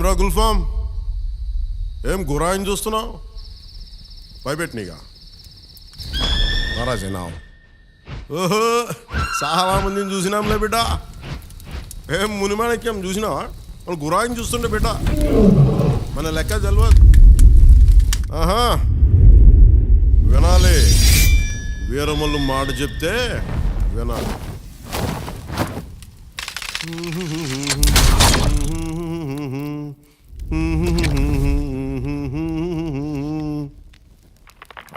ఏంద్రా గుల్ఫామ్, ఏం గురాయిని చూస్తున్నావు? భయపెట్టినీగా మహారాజేనా? ఓహో, చాలా మందిని చూసినాంలే బిడ్డ. ఏం మునిమాణిక్యం చూసినావా? వాళ్ళు గురాయిని చూస్తుండే బిడ్డ, మన లెక్క తెలియదు. ఆహా, వినాలి. వీరమల్లు మాట చెప్తే వినాలి.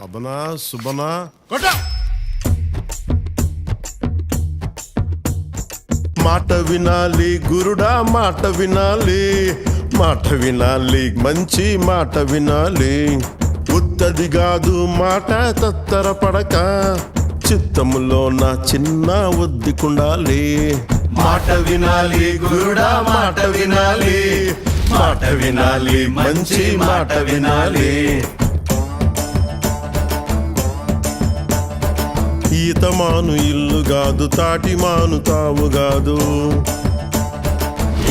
అబనా సుబనా కొట్ట. మాట వినాలి గురుడా, మాట వినాలి, మాట వినాలి, మంచి మాట వినాలి. ఉత్తది కాదు మాట తత్తర పడక, చిత్తములో నా చిన్న ఒద్దికుండాలి. మాట వినాలి గురుడా, మాట వినాలి, మాట వినాలి, మంచి మాట వినాలి. ఈతమాను ఇల్లు కాదు, తాటి మాను తావు కాదు.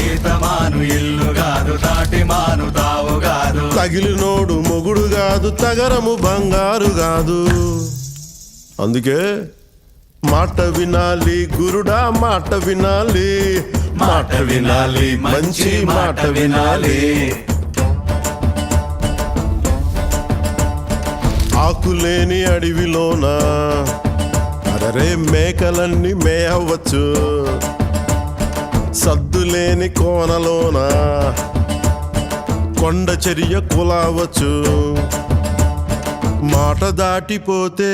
ఈతమాను ఇల్లు కాదు, తాటి మాను తావు కాదు. తగిలినోడు మొగుడు కాదు, తగరము బంగారు కాదు. అందుకే మాట వినాలి గురుడా, మాట వినాలి, మాట వినాలి, మంచి మాట వినాలి. ఆకులేని అడవిలోనా అరే మేకలన్నీ మేయవచ్చు, సద్దులేని కోనలోన కొండ చర్య కులావచ్చు. మాట దాటిపోతే,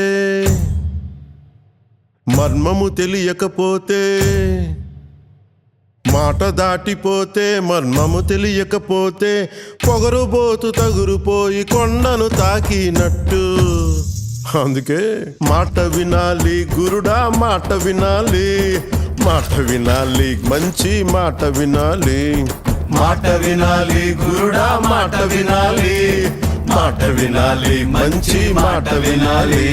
మర్మము తెలియకపోతే, మాట దాటిపోతే మర్మము తెలియకపోతే, పొగరుబోతు తగురుపోయి కొండను తాకినట్టు. అందుకే మాట వినాలి గురుడా, మాట వినాలి, మాట వినాలి, మంచి మాట వినాలి. మాట వినాలి గురుడా, మాట వినాలి, మాట వినాలి, మంచి మాట వినాలి.